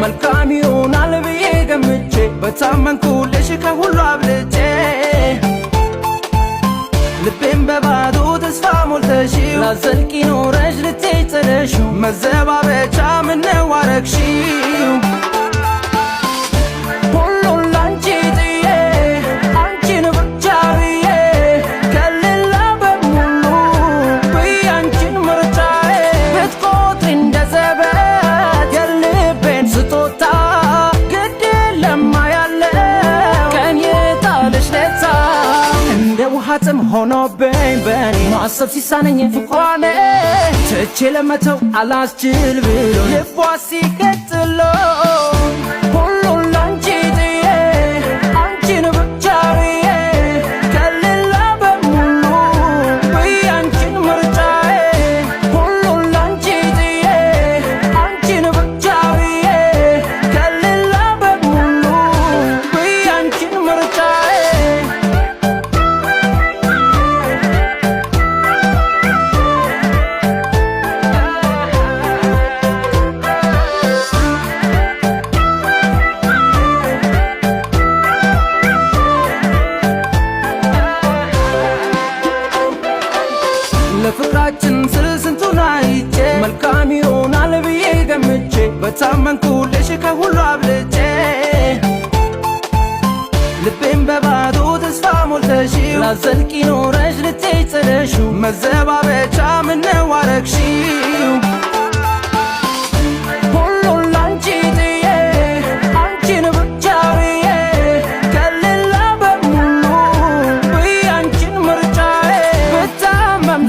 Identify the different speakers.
Speaker 1: መልካም ይሆናል ብዬ ገምቼ በታመንኩልሽ ከሁሉ አብልጬ ልቤን በባዶ ተስፋ ሞልተሽው ላዘልቂ ኖረሽ ልትይ ጥለሽው መዘባበቻ ምነው አረግሽው ሁሉን ላንቺ ጥዬ አንቺን ብቻ ብዬ ከሌላ በሙሉ ብዬ አንቺን ምርጫዬ ብትቆጥሪ እንደ ዘበት የልቤን ስጦታ ግድ የለም ያለው ቀን የጣልሽ ሌታ እንደ ውሃ ጥም ሆኖብኝ በኔ ማሰብ ሲሳነኝ ፍቅሯን ትቼ ለመተው አላስችል ብሎ ልቧ ሲቀጥሎ ሁሉን ላንቺ ጥዬ አንቺን ብቻ ብዬ ከሌላ በሙሉ ብዬ አንቺን ምርጫዬ ሁሉን ላንቺ ጥዬ አንቺን ብቻ ብዬ ከሌላ በሙሉ ብዬ አንቺን ምርጫዬ ለፍቅራችን ስል ስንቱን አይቼ መልካም ይሆናል ብዬ ገምቼ በታመንኩልሽ ከሁሉ አብልጬ ልቤን በባዶ ተስፋ ሞልተሽው ላዘልቂ ኖረሽ ልትይ ጥለሽው መዘባበቻ ምነው አረግሽው ሁሉን ላንቺ ጥዬ አንቺን ብቻ ብዬ ከሌላ በሙሉ ብዬ አንቺን ምርጫዬ ብታመም